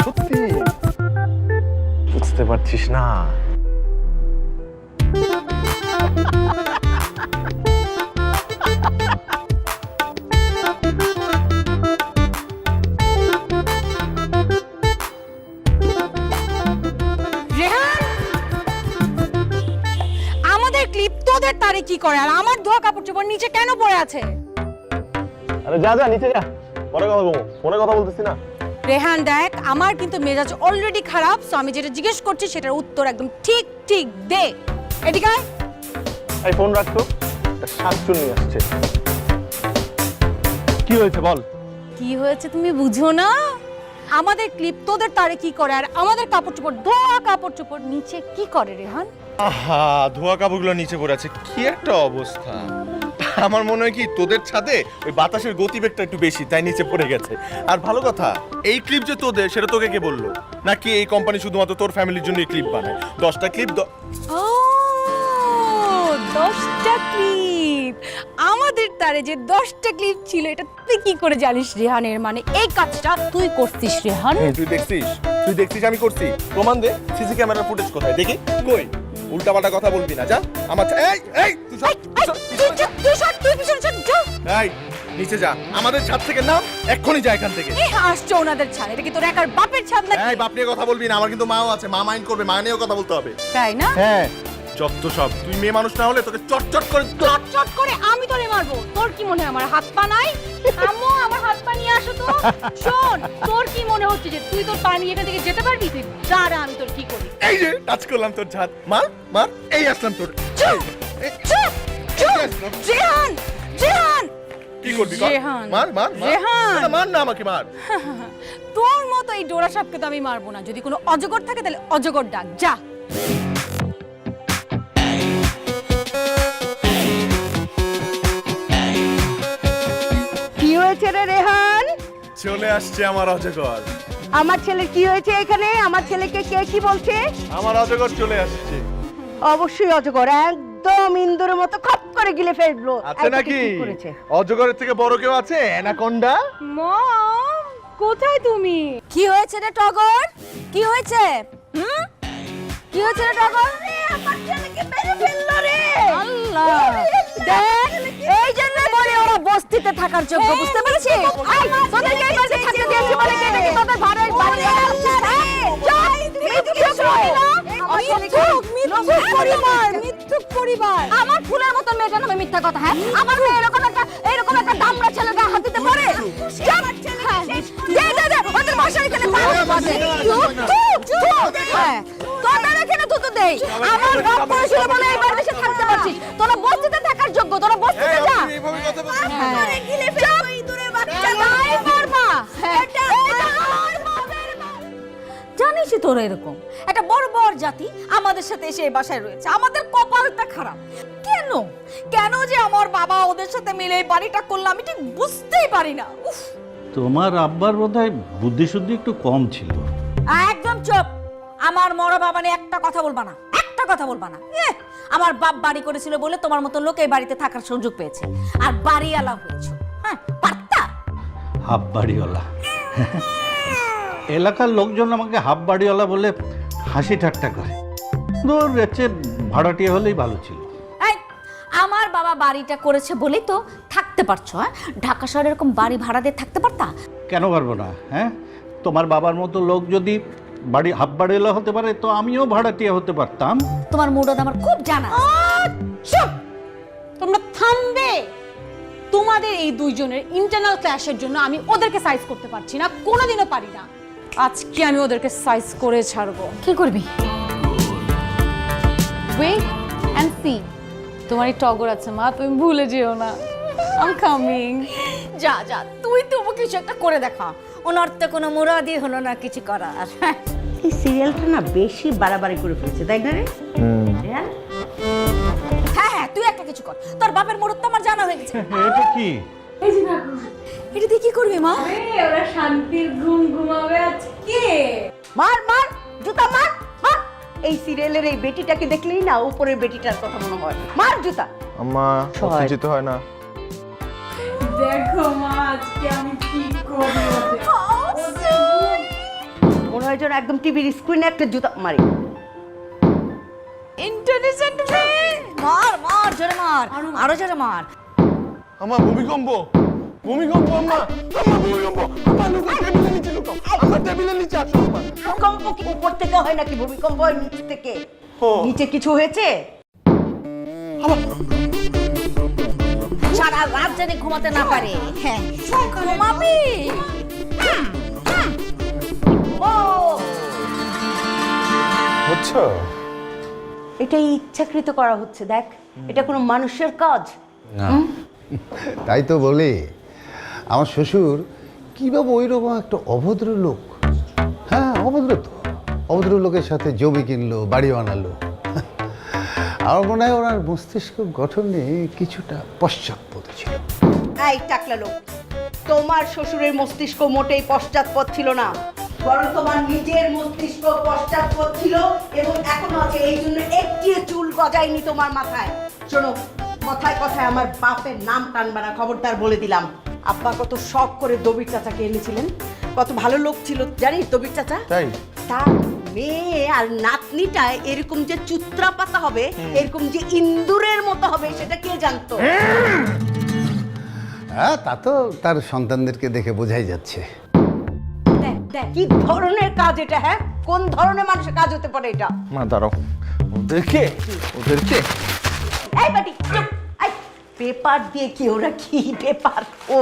সত্যি বুঝতে পারছিস না? আমাদের ক্লিপ তোদের তারে কি করে, আর আমার ধোয়া কাপড় চোপড় নিচে কেন পড়ে আছে? আরে যা যা নিচে যা, পরে কথা বলবো, ফোনে কথা বলতেছি না। রেহান দেখ, আমার কিন্তু মেজাজ অলরেডি খারাপ, সো আমি যেটা জিজ্ঞেস করছি সেটার উত্তর একদম ঠিক ঠিক দে। এদিকে আয়। এই ফোন রাখতো, শাকচুন্নি আসছে। কি হয়েছে বল? কি হয়েছে তুমি বুঝো না? আমাদের ক্লিপ তোদের তারে কি করে, আর আমাদের কাপড় চোপড়, ধোয়া কাপড় চোপড় নিচে কি করে রেহান? আহা, ধোয়া কাপড়গুলো নিচে পড়ে আছে, কি একটা অবস্থা। আমার মনে হয় কি তোদের ছাদে ওই বাতাসের গতিবেগটা একটু বেশি, তাই নিচে পড়ে গেছে। আর ভালো কথা, এই ক্লিপ যে তোদের, সেটা তোকে কে বললো? নাকি এই কোম্পানি শুধুমাত্র তোর ফ্যামিলির জন্য ক্লিপ বানায়? 10টা ক্লিপ। ও 10টা ক্লিপ, আমাদের তারে যে 10টা ক্লিপ ছিল, এটা তুই কি করে জানিস রেহানের? মানে এই কাজটা তুই করছিস রেহান? তুই দেখছিস আমি করছি? প্রমাণ দে, সিসি ক্যামেরার ফুটেজ কোথায় দেখি? কই? উল্টাপাল্টা কথা বলবি না, যা। আমার তুই সর, তুই পিছনে চল, যা। এই নিচে যা, আমাদের ছাদ থেকে নাম, এক্ষুনি যা এখান থেকে। এই আসছে ওনাদের ছাদ, এটা কি তোর একার বাপের ছাদ নাকি? এই বাপ নিয়ে কথা বলবি না, আমার কিন্তু মাও আছে, মা মাইন্ড করবে, মা নিয়েও কথা বলতে হবে। তাই না? হ্যাঁ, যত সব, তুই মেয়ে মানুষ না হলে তোকে চটচট করে চট করে আমি তোরে মারবো। তোর কি মনে হয় আমার হাত পা নাই? আম্মু আমার হাত পা নিয়ে আসো তো। শোন, তোর কি মনে হচ্ছে যে তুই তোর পা নিয়ে এখান থেকে যেতে পারবি? তুই দাঁড়া, আমি তোর কি করি। এই যে টাচ করলাম তোর ছাদ, মার মার, এই আসলাম তোর। চুপ চুপ চুপ। জেহান জেহান, কি করবি কর? রেহান। মার মার মার। রেহান। না, মার না আমাকে, মার। তোর মতো এই ডোরা সাপকে তো আমি মারবো না। যদি কোনো অজগর থাকে তাহলে অজগর ডাক, যা। কি হয়েছে রে রেহান? চলে আসছে আমার অজগর। আমার ছেলের কি হয়েছে এখানে? আমার ছেলেকে কে কি বলছে? আমার অজগর চলে আসছে। অবশ্যই অজগর, একদম ইন্দুরের মতো খপ করে গিলে ফেললো। আছে এই নাকি? কি করেছে? অজগরের থেকে বড় কেউ আছে? অ্যানাকোন্ডা। মম, কোথায় তুমি? কি হয়েছে রে টগর? কি হয়েছে? কি হয়েছে রে টগর? আমার ছেলেকে মেরে ফেললো রে। আল্লাহ, দেখ, এই জন্য বলে ওরা বস্তিতে থাকার যোগ্য, বুঝতে পেরেছিস? এই, তোদেরকে এই বাড়িতে থাকতে দিয়েছি বলে কি এটা কি তোদের ভাড়ার বাড়ি? মিথ্যুক পরিবার। আমার ফুলের মতো মেয়েটা নামে মিথ্যা কথা, হ্যাঁ? আমার মেয়ে এরকম একটা দামড়া ছেলের গায়ে হাত দিতে পারে? ওদের বাসায় এখানে তোদের এখানে থুতু দেই। আমার বাপ পড়েছিল বলে এই বাড়িতে এসে থাকতে পারছিস। তোরা বস্তিতে থাকার যোগ্য, তোরা বস্তিতে যা। এইভাবে কথা বলছিস? জানিসই তোরা এরকম একটা বড় বড় জাতি আমাদের সাথে এসে এই বাসায় রয়েছে। আমাদের কপালটা খারাপ। কেন কেন যে আমার বাবা ওদের সাথে মিলে এই বাড়িটা করলো আমি ঠিক বুঝতেই পারি না। উফ, তোমার আব্বার বোধহয় বুদ্ধি শুদ্ধি একটু কম ছিল। একদম চুপ। আমার মরা বাবা নিয়ে একটা কথা বলবা না, একটা কথা বলবা না। আমার বাপ বাড়ি করেছিল বলে তোমার মতো লোক এই বাড়িতে থাকার সুযোগ পেয়েছে, আর বাড়িওয়ালা হয়েছে। হ্যাঁ, পারতা? হাফ বাড়িওয়ালা। এলাকার লোকজন আমাকে হাফ বাড়িওয়ালা বলে হাসি ঠাট্টা করে। দূর এর ভাড়াটিয়া হলেই ভালো ছিল। এই, আমার বাবা বাড়িটা করেছে বলেই তো থাকতে পারছো। হ্যাঁ, ঢাকা শহরে এরকম বাড়ি ভাড়া দিয়ে থাকতে পারতা? কেন পারবো না? হ্যাঁ, তোমার বাবার মতো লোক যদি বাড়ি হাফ বাড়িওয়ালা হতে পারে তো আমিও ভাড়াটিয়া হতে পারতাম। তোমার মুরদ আমার খুব জানা। চুপ! তোমরা থামবে। তোমাদের এই দুইজনের ইন্টারনাল ক্ল্যাশের জন্য আমি ওদেরকে সাইজ করতে পারছি না, কোনোদিনও পারি না। আজকে আমি ওদেরকে সাইজ করে ছাড়বো। কি করবি? Wait and see. তোমার এই টগর আছে মা, তুমি ভুলে যেও না। I am coming. যা যা, তুই তবু কিছু একটা করে দেখা। ওনার তো কোনো মুরাদি হলো না কিছু করার। এই সিরিয়ালটা না বেশি বাড়াবাড়ি করে ফেলছে, তাই না রে? হ্যাঁ হ্যাঁ, তুই একটা কিছু কর। তোর বাপের মুরত তো আমার জানা হয়ে গেছে। এটা কি? এটা দিয়ে কি করবি মা? ওরা শান্তির ঘুম ঘুমাবে আজকে। মার মার, জুতা মার মার। এই সিরিয়ালের এই বেটিটাকে দেখলেই না উপরের বেটিটার কথা মনে হয়। মার জুতা। আম্মা উত্তেজিত হয় না। দেখো মা, আজকে আমি কি করি ওদের। ওর প্রয়োজন একদম টিভির স্ক্রিনে একটা জুতা মারি। ইন্টেলিজেন্ট মেয়ে মার মার জোরে মার আরো জোরে মার আমার ভূমিকম্প ভূমিকম্প আম্মা আম্মা ভূমিকম্প আম্মা লুকাও টেবিলের নিচে লুকাও আমার টেবিলের নিচে আসো আম্মা ভূমিকম্প কি উপর থেকে হয় নাকি? ভূমিকম্প হয় নিচ থেকে। ও। নিচে কিছু হয়েছে? সারা রাত জানি ঘুমাতে না পারে হ্যাঁ ঘুমাবি ও বুঝছো এটা ইচ্ছাকৃত করা হচ্ছে, দেখ এটা কোনো মানুষের কাজ। তাই তো বলি আমার শ্বশুর কীভাবে ওই রকম একটা অভদ্র লোক, হ্যাঁ অভদ্র তো, অভদ্র লোকের সাথে জমি কিনলো, বাড়ি বানালো। আমার মনে হয় ওনার মস্তিষ্ক গঠনে কিছুটা পশ্চাৎপদ ছিল। এই টাকলা লোক, তোমার শ্বশুরের মস্তিষ্ক মোটেই পশ্চাৎপদ ছিল না, বরং তোমার নিজের মস্তিষ্ক পশ্চাৎপদ ছিল এবং এখনো আছে। এই জন্য একটিও চুল গজায়নি তোমার মাথায়। শোনো, কথায় কথায় আমার বাপের নাম টানবে না, খবরদার বলে দিলাম। আব্বা কত শখ করে দবির চাচাকে এনেছিলেন, কত ভালো লোক ছিল জানিস দবির চাচা। তাই তার মেয়ে আর নাতনিটা এরকম যে চুত্রা পাতা হবে, এরকম যে ইন্দুরের মতো হবে, সেটা কে জানতো? হ্যাঁ তা তো তার সন্তানদেরকে দেখে বোঝাই যাচ্ছে। দেখ দেখ কি ধরনের কাজ এটা, হ্যাঁ কোন ধরনের মানুষের কাজ হতে পারে এটা? মা দাঁড়াও ওদেরকে এই বাটি চুপ। এই পেপার দিয়ে কি, ওরা কি পেপার? ও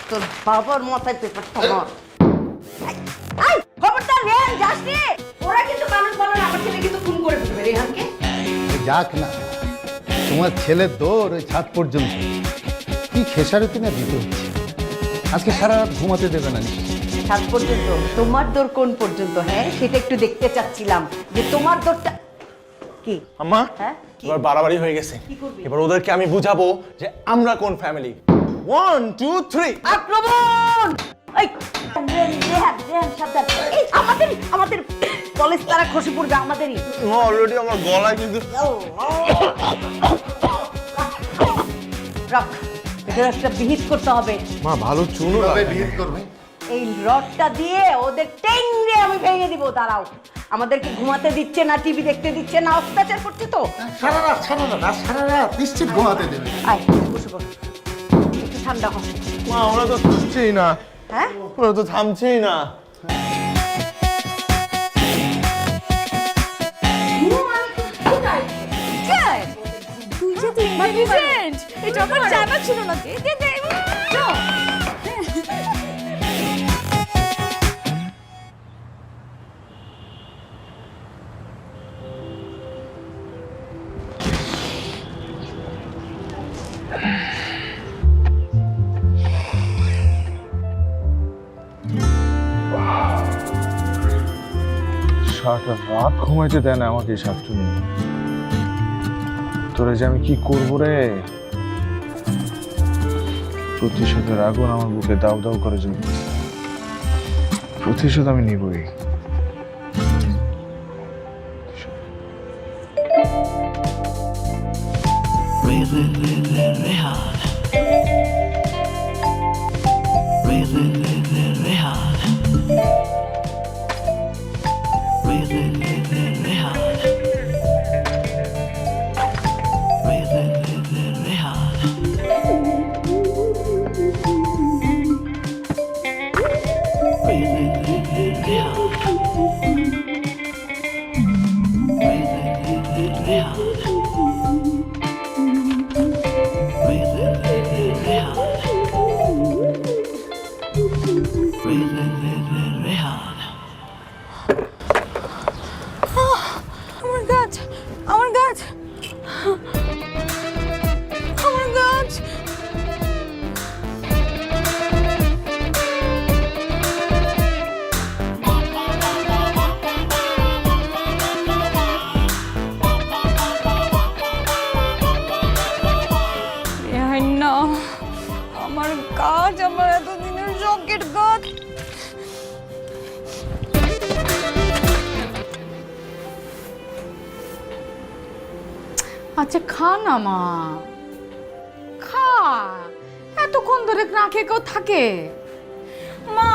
তোর বাবার মাথায় পেপার তোমার। এই খবরদার রেহান যাস রে, ওরা কিন্তু মানুষ বলে না, আমার ছেলে কিন্তু খুন করে ফেলবে রেহানকে। যাক না, তোমার ছেলের দৌড় ওই ছাদ পর্যন্ত, কি খেসারতি না দিতে হচ্ছে। আজকে সারা রাত ঘুমাতে দেবে না। সাত পর্যন্ত? তোমার দৌড় কোন পর্যন্ত? হ্যাঁ সেটা একটু দেখতে চাচ্ছিলাম যে তোমার দৌড়টা কি। আম্মা হ্যাঁ কি? এবার বাড়াবাড়ি হয়ে গেছে, কি করবি? এবার ওদেরকে আমি বুঝাবো যে আমরা কোন ফ্যামিলি। 1 2 3 আক্রমণ! এই রেহান রেহান সাবধান। এই আমাদের কলেজ তারা খসে পড়বে আমাদেরই। অলরেডি আমার গলায় কিন্তু রাখ, এটা একটা বিহিত করতে হবে। মা ভালো চুনও লাগে। করবে এই রডটা দিয়ে ওদের টেংরে আমি ভেঙে দিব। দাঁড়াও, আমাদেরকে ঘুমাতে দিচ্ছে না, টিভি দেখতে দিচ্ছে না, অত্যাচার করছে তো। সারা রাত নিশ্চিত ঘুমাতে দেবে। আয় বসে বসে একটু ঠান্ডা হ। মা ওরা তো থামছেই না, হ্যাঁ ওরা তো থামছেই না। তুই যে ইন্টেলিজেন্ট এটা আমার জানা ছিল না। দে দে দে সারাটা রাত ঘুমাইতে দেয় না আমাকে শাকচুনি। তোরা যে আমি কি করবো রে? প্রতিশোধের আগুন আমার বুকে দাউ দাউ করে জ্বলছে। প্রতিশোধ আমি নিবই। আমার গাছ আমার গাছ না, আমার গাছ, আমার এতদিনের শখের গাছ। আচ্ছা খা না মা, খা। এতক্ষণ ধরে না খেয়ে কেউ থাকে? মা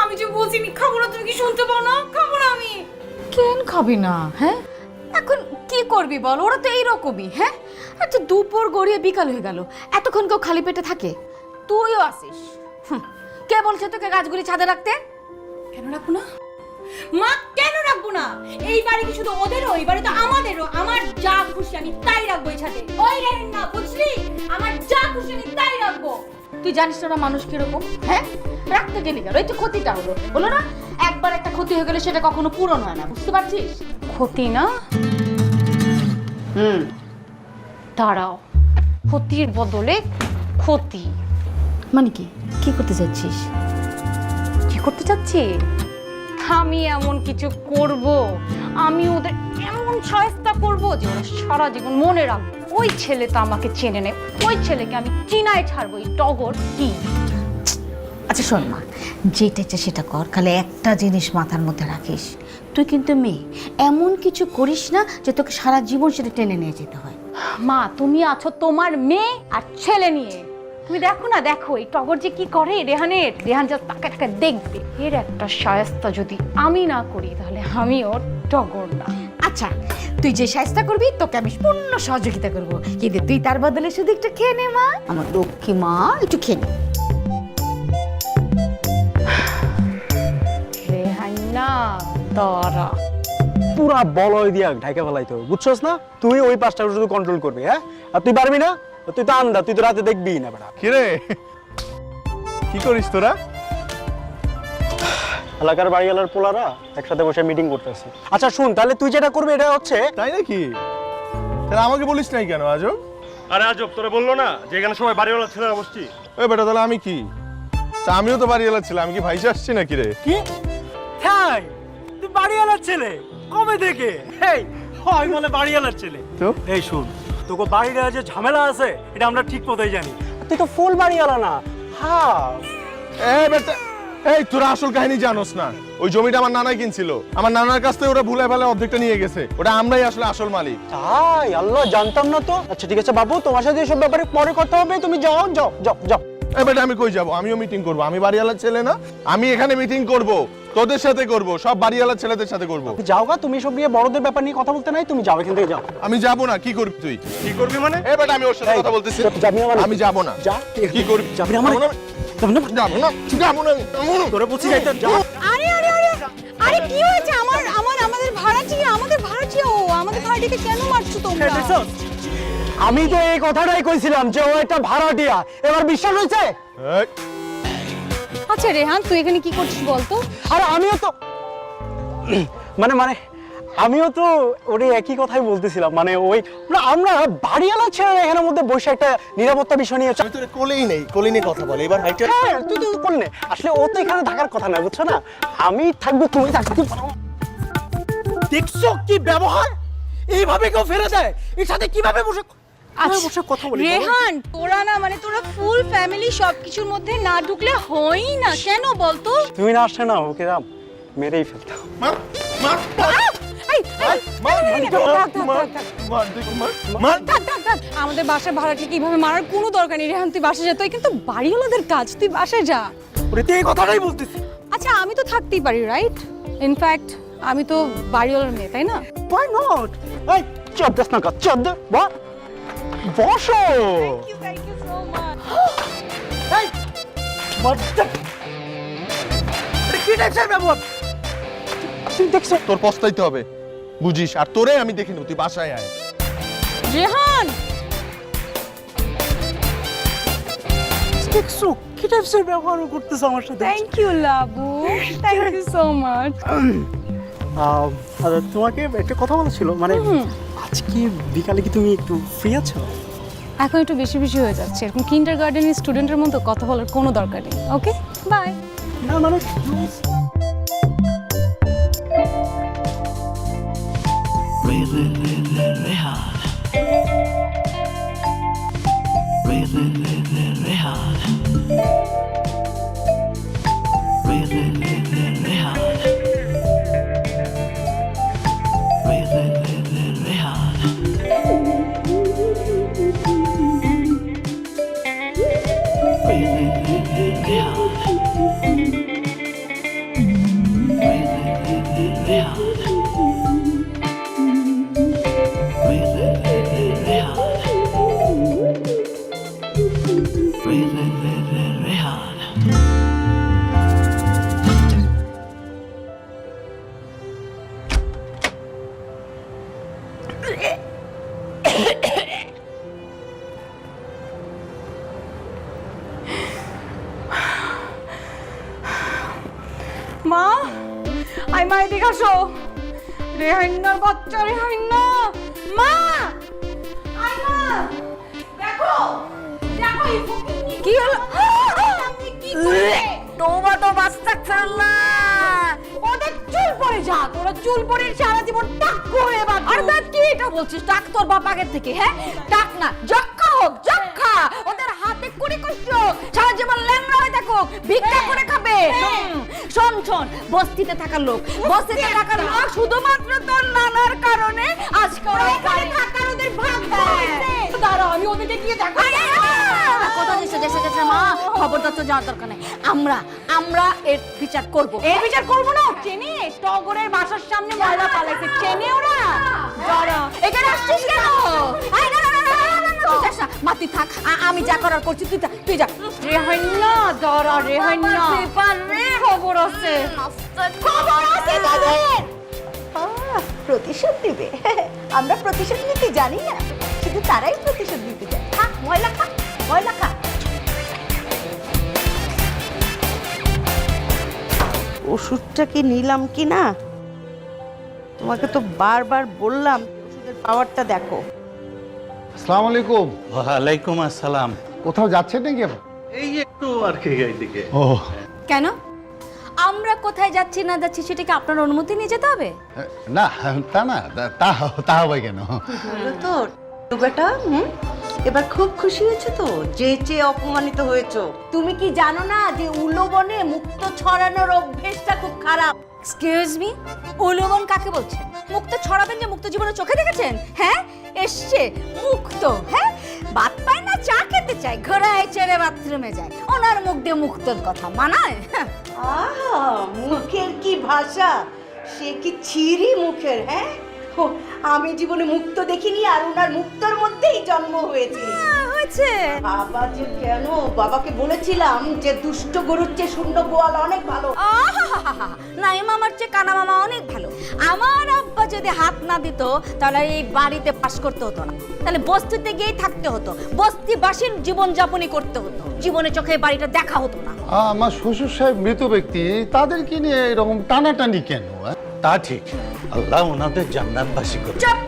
আমি যে বলছি খাবো না, তুমি কি শুনতে পাও না? খাবো কেন খাবি না? হ্যাঁ, এখন কি করবি বল? ওরা তো এইরকমই। হ্যাঁ, আচ্ছা দুপুর গড়িয়ে বিকাল হয়ে গেল, এতক্ষণ কেউ খালি পেটে থাকে? তুইও আসিস। কে বলছে তোকে গাছগুলি ছাদে রাখতে? কেন রাখবো না মা, কেন রাখবো না? এই বাড়ি কি শুধু ওদেরও? এই বাড়ি তো আমাদেরও। আমার যা খুশি আমি তাই রাখবো এই ছাদে। ওই রেহেন না, বুঝলি? আমার যা খুশি আমি তাই রাখবো। তুই জানিস না ওরা মানুষ কিরকম? হ্যাঁ, রাখতে গেলি কেন? এই তো ক্ষতিটা হলো না? একবার একটা ক্ষতি হয়ে গেলে সেটা কখনো পূরণ হয় না, বুঝতে পারছিস? ক্ষতি না? দাঁড়াও, ক্ষতির বদলে ক্ষতি মানে কি? কি করতে চাচ্ছিস? কি করতে চাচ্ছি? আমি এমন কিছু করব, আমি ওদের এমন শায়েস্তা করব যে ওরা সারা জীবন মনে রাখবে ওই ছেলে তো আমাকে চেনে নেই, ওই ছেলেকে আমি চিনায় ছাড়বো। এই টগর কি? আচ্ছা শোন মা, যেটা ইচ্ছে সেটা কর, খালি একটা জিনিস মাথার মধ্যে রাখিস, তুই কিন্তু মেয়ে, এমন কিছু করিস না যে তোকে সারা জীবন সেটা টেনে নিয়ে যেতে হয়। মা, তুমি আছো তোমার মেয়ে আর ছেলে নিয়ে। তুমি দেখো না, দেখো এই টগর যে কি করে রেহান যা তাকে তাকে দেখবে। এর একটা শায়েস্তা যদি আমি না করি তাহলে আমি ওর টগর না। আচ্ছা, তুই যে শায়েস্তা করবি তোকে আমি পূর্ণ সহযোগিতা করবো, কিন্তু তুই তার বদলে শুধু একটু খেয়ে নে মা, আমার লক্ষ্মী মা, একটু খেয়ে নে। রেহান না তারা পুরা বলয় দিয়া ঢাকা ফেলাইতে হবে, বুঝছস না? তুই ওই পাঁচটা শুধু কন্ট্রোল করবি। হ্যাঁ, আর তুই পারবি না? তুই তো আন্দা, তুই তো রাতে দেখবি না বেটা। কিরে, কি করিস তোরা? এলাকার বাড়িওয়ালার পোলারা একসাথে বসে মিটিং করতেছি। আচ্ছা শুন, তাহলে তুই যেটা করবি এটা হচ্ছে, তাই নাকি? তাহলে আমাকে বলিস নাই কেন আজব? আরে আজব তোরে বললো না যে এখানে সবাই বাড়িওয়ালা ছেলেরা বসছি? ওই বেটা, তাহলে আমি কি? তা আমিও তো বাড়িওয়ালা ছিলাম, আমি কি ভাইসে আসছি নাকি রে? কি? হ্যাঁ, তুই বাড়িওয়ালার ছেলে? কবে থেকে? এই হয় বলে বাড়িওয়ালার ছেলে তো এই শুন, তোকে বাড়িতে যে ঝামেলা আছে এটা আমরা ঠিক মতোই জানি। তুই তো ফুল বাড়িওয়ালা না। হ্যাঁ, এই বেটা, এই তোরা আসল কাহিনী জানোস না। ওই জমিটা আমার নানাই কিনছিল, আমার নানার কাছ থেকে ওরা ভুলে ফেলে অর্ধেকটা নিয়ে গেছে। ওটা আমরাই আসলে আসল মালিক। তাই? আল্লাহ, জানতাম না তো। আচ্ছা ঠিক আছে বাবু, তোমার সাথে এসব ব্যাপারে পরে কথা হবে, তুমি যাও যাও যাও যাও। এই বেটা, আমি কই যাব? আমিও মিটিং করব। আমি বাড়িওয়ালার ছেলে না? আমি এখানে মিটিং করব, তোদের সাথে করব, সব বাড়িওয়ালার ছেলেদের সাথে করব। যাও গা, তুমি সব নিয়ে বড়দের ব্যাপার নিয়ে কথা বলতে নাই, তুমি যাও এখান থেকে যাও। আমি যাব না। কি করবি তুই? কি করবি মানে? এই বেটা, আমি ওর সাথে কথা বলতেছি। যাবি না মানে? আমি যাব না। যা। কি করবি? যাবি না মানে? যাব না। যাবি না? যাব না, যাব না, যাব না। তোরে বলছি যাইতে, যা। আরে আরে আরে আরে কি হয়েছে? আমাদের ভাড়াটিয়া ও আমাদের ভাড়াটিকে কেন মারছো তোমরা? আমি তো এই কথাটাই কইছিলাম যে ও একটা ভাড়াটিয়া। এবার বিশ্বাস হয়েছে? এই, আচ্ছা রেহান, তুই এখানে কি করছিস বলতো? আরে আমিও তো মানে আমিও তো ওরে একই কথাই বলতেছিলাম। মানে ওই আমরা বাড়িওয়ালা ছেলে এখানের মধ্যে বসে একটা নিরাপত্তা বিষয় নিয়ে আমি তোরে কোলেই নেই, কোলে নিয়ে কথা বলে। এবার হাইটা। হ্যাঁ, তুই তো করলে আসলে ও তো এখানে থাকার কথা না, বুঝছো না? আমি থাকবো, তুমি থাকতে পারো। দেখছো কি ব্যবহার? এইভাবে কেউ ফেলে দেয়? এর সাথে কিভাবে বসে কথা বলি? রেহান, তোরা ফুল ফ্যামিলি সবকিছুর মধ্যে না ঢুকলে হয়ই না, কেন বলতো? তুমি না আসলে না ওকে মেরেই ফেলতাম। মার, মার, আমাদের বাসার ভাড়াটিকে কিভাবে মারার কোনো দরকার নেই। রেহান, তুই বাসা যা, তুই কিন্তু বাড়িওয়ালাদের কাজ, তুই বাসায় যা। ওরে তুই এই কথাটাই বলতেছি। আচ্ছা, আমি তো থাকতেই পারি, রাইট? ইনফ্যাক্ট আমি তো বাড়িওয়ালার মেয়ে, তাই না? Why not? এই চোদ্দ না কা চোদ্দ বসো। Thank you so much. এই মজ্জা এটা কি টাইপের ব্যবহার? তুই দেখছো? তোর পস্তাইতে হবে, বুঝিস? আর তোরে আমি দেখে নেব, তুই বাসায় আয়। রেহান, দেখছো কি টাইপের ব্যবহার করতেছ আমার সাথে? Thank you Labu, thank you so much. তোমাকে একটা কথা বলা ছিল, মানে আজকে বিকালে কি তুমি একটু ফ্রি আছো? এখন একটু বেশি বেশি হয়ে যাচ্ছে, এরকম কিন্ডার গার্ডেনের স্টুডেন্টের মতো কথা বলার কোনো দরকার নেই। ওকে, বাই। না মানে Yeah. আই মা এদিকে আসো। রেহাইন্নার বাচ্চা, রেহাইন্না মা, আই মা, দেখো দেখো এই ফকিন্নি কি হলো? আপনি কি করলে? টমেটো বাস্তা ফেললা, ওদের চুল পড়ে যাক, ওরা চুল পড়ে সারা জীবন টাক করে বাঁধবে। আর দেখ কি এটা বলছিস? টাক তোর বাপ আগের থেকে, হ্যাঁ? টাক না, যক্ষা হোক, যক্ষা। ওদের হাতে কুড়ি কষ্ট, সারা জীবন ল্যাংড়া হয়ে থাকুক, ভিক্ষা করে খাবে। শোন শোন, বস্তিতে থাকার লোক, বস্তিতে থাকার লোক শুধুমাত্র তোর নানার কারণে আজকে ওরা এখানে থাকার ওদের ভাগ হয়েছে। দাঁড়াও, আমি ওদেরকে গিয়ে দেখো। কথা দিছে দেশে গেছে মা, খবরদার তো যাওয়ার দরকার নেই। আমরা এর বিচার করব। এই বিচার করবো না? চেনে টগরের বাসার সামনে ময়লা পালাইছে, চেনে ওরা? দাঁড়া, এখানে আসছিস কেন? আয় না না না না না, তুই যাস না। মা তুই থাক, আমি যা করার করছি তুই যা। রেহাইন্না দাঁড়া, রেহাইন্না খবর আছে, খবর আছে তাদের। প্রতিশোধ নিবে? আমরা প্রতিশোধ নিতে জানি না, শুধু তারাই প্রতিশোধ নিতে যায়। খা ময়লা খা, ময়লা খা। ওষুধটা কি নিলাম কি না? তোমাকে তো বারবার বললাম ওষুধের পাওয়ারটা দেখো। আসসালামু আলাইকুম। ওয়ালাইকুম আসসালাম। কোথাও যাচ্ছেন নাকি? এই একটু আর কি এইদিকে। ও কেন? আমরা কোথায় যাচ্ছি না যাচ্ছি সেটা কি আপনার অনুমতি নিয়ে যেতে হবে? না, তা না, তা হবে কেন? তো বেটা, এবার খুব খুশি হয়েছে তো, যে চেয়ে অপমানিত হয়েছো। তুমি কি জানো না যে উলোবনে মুক্ত ছড়ানোর অভ্যেসটা খুব খারাপ? এক্সকিউজ মি, উলুবন কাকে বলছেন? মুক্ত ছড়াবেন যে মুক্ত জীবনে চোখে দেখেছেন? হ্যাঁ, এসছে মুক্ত, হ্যাঁ, ভাত পায় না, চা খেতে চায়, ঘোড়ায় চেড়ে বাথরুমে যায়, ওনার মুখ দিয়ে মুক্তর কথা মানায়? আহা, মুখের কি ভাষা, সে কি ছিরি মুখের। হ্যাঁ, ও, আমি জীবনে মুক্ত দেখিনি, আর ওনার মুক্তর মধ্যেই জন্ম হয়েছে। হয়েছে বাবা যে কেন, বাবাকে বলেছিলাম যে দুষ্ট গরুর চেয়ে শূন্য গোয়াল অনেক ভালো। নাই মামার চেয়ে কানা মামা অনেক ভালো। আমার আব্বা যদি হাত না দিত তাহলে এই বাড়িতে পাস করতে হতো না, তাহলে বস্তিতে গিয়েই থাকতে হতো, বস্তিবাসীর জীবন যাপনই করতে হতো, জীবনে চোখে বাড়িটা দেখা হতো না। আমার শ্বশুর সাহেব মৃত ব্যক্তি, তাদেরকে নিয়ে এরকম টানাটানি কেন? তা ঠিক, আল্লাহ ওনাদের জান্নাতবাসী করে। চুপ!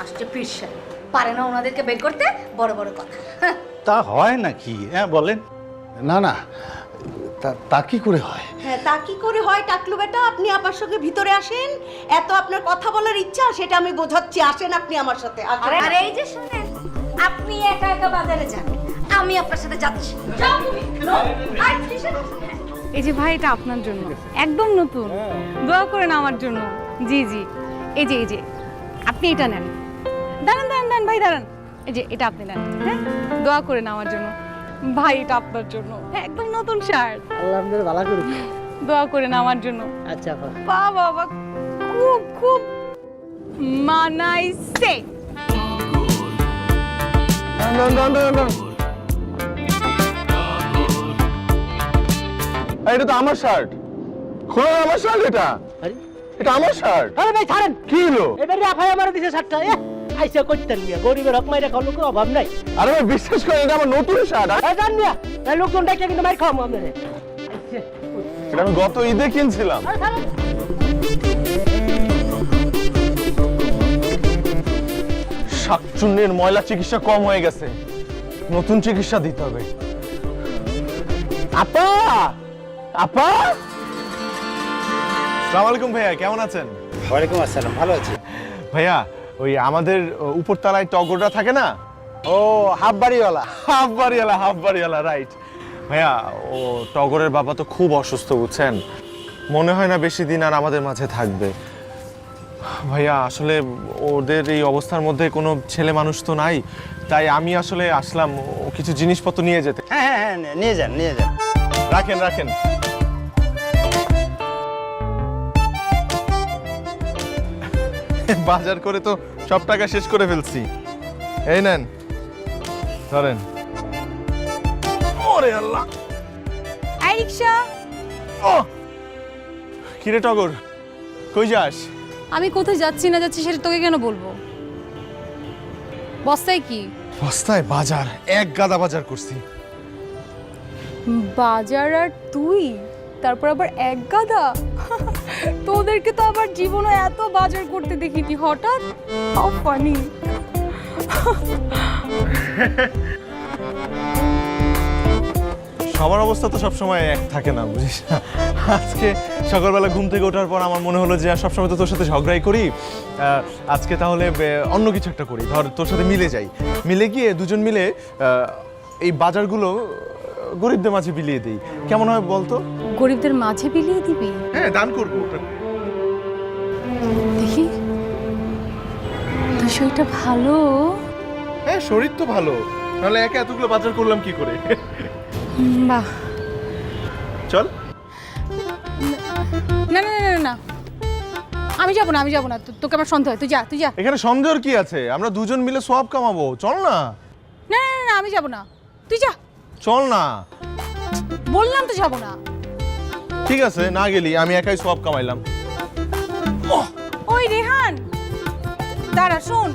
আসছে পীর সাহেব, পারে না ওনাদেরকে বের করতে, বড় বড় কথা। তা হয় নাকি? হ্যাঁ বলেন। না না, তা কি করে হয়? হ্যাঁ, তা কি করে হয় টাকলু বেটা? আপনি আমার সঙ্গে ভিতরে আসেন, এত আপনার কথা বলার ইচ্ছা সেটা আমি বোঝাচ্ছি। আসেন আপনি আমার সাথে, আসেন। আর এই যে শুনেন, আপনি একা একা বাজারে যান, আমি আপনার সাথে যাচ্ছি। যাও তুমি। আয়, কিসের? এই যে ভাই, এটা আপনার জন্য, একদম নতুন, দোয়া করেন আমার জন্য। জি জি, এই যে আপনি এটা নেন। দাঁড়ান দাঁড়ান দাঁড়ান ভাই, দাঁড়ান। এই যে এটা আপনি নেন, হ্যাঁ, দোয়া করেন আমার জন্য। ভাই, এটা আপনার জন্য, হ্যাঁ, একদম নতুন শার্ট, আল্লাহ ভালো করুক। দোয়া করেন আমার জন্য। আচ্ছা বাবা বাবা, খুব খুব মানাইছে। এটা তো আমার শার্ট, খোলা আমার শার্ট, এটা আমার শার্ট। আরে ভাই ছাড়েন, কি হলো? এবারে আফাই আমার দিছে শার্টটা। আইসা করতেন মিয়া, গরিবের হক মাইরা খাওয়ার লোকের অভাব নাই। আরে ভাই বিশ্বাস করেন, এটা আমার নতুন শার্ট। জান মিয়া, এই লোকজন ডাইকা কিন্তু মার খাওয়াবো আপনারে। এটা আমি গত ঈদে কিনছিলাম। শাকচুন্নির ময়লা চিকিৎসা কম হয়ে গেছে, নতুন চিকিৎসা দিতে হবে। আপা, আপা, আসসালামু আলাইকুম ভাইয়া, কেমন আছেন? ওয়ালাইকুম আসসালাম, ভালো আছি। ভাইয়া, ওই আমাদের উপরতলায় টগরটা থাকে না? ও হাফ বাড়িওয়ালা। হাফ বাড়িওয়ালা, রাইট। ভাইয়া, ও টগরের বাবা তো খুব অসুস্থ, বুঝছেন, মনে হয় না বেশি দিন আর আমাদের মাঝে থাকবে। ভাইয়া, আসলে ওদের এই অবস্থার মধ্যে কোনো ছেলে মানুষ তো নাই, তাই আমি আসলে আসলাম ও কিছু জিনিসপত্র নিয়ে যেতে। হ্যাঁ হ্যাঁ, নিয়ে যান নিয়ে যান। রাখেন রাখেন। বাজার করে তো সব টাকা শেষ করে ফেলছি, এই নেন ধরেন। ওরে আল্লাহ! আই রিকশা, ও কিরে টগর, কই যাস? আমি কোথায় যাচ্ছি না যাচ্ছি সেটা তোকে কেন বলবো? বস্তায় কি? বস্তায় বাজার, এক গাদা বাজার করছি। বাজার আর তুই, তারপর আবার এক গাদা? তোদের ওদেরকে তো আবার জীবনে এত বাজার করতে দেখিনি হঠাৎ। How funny. সবার অবস্থা তো সবসময় এক থাকে না, বুঝিস না। আজকে সকালবেলা ঘুম থেকে ওঠার পর আমার মনে হলো যে সবসময় তো তোর সাথে ঝগড়াই করি, আজকে তাহলে অন্য কিছু একটা করি। ধর তোর সাথে মিলে যাই, মিলে গিয়ে দুজন মিলে এই বাজারগুলো গরিবদের মাঝে বিলিয়ে দিই, কেমন হয় বলতো? গরিবদের মাঝে বিলিয়ে দিবি? হ্যাঁ, দান করবো। দেখি বিষয়টা ভালো। হ্যাঁ, শরীর তো ভালো, নাহলে একা এতগুলো বাজার করলাম কি করে? বাহ। চল। না না না না, আমি যাবো না, আমি যাবো না, তোকে আমার সন্দেহ হয়। তুই যা, তুই যা। এখানে সন্দেহের কি আছে? আমরা দুজন মিলে সওয়াব কামাবো, চল না। না না না, আমি যাবো না, তুই যা। চল না। বললাম তো যাবো না। ঠিক আছে, না গেলি আমি একাই সওয়াব কামাইলাম। ওই রেহান, দাঁড়া, শোন।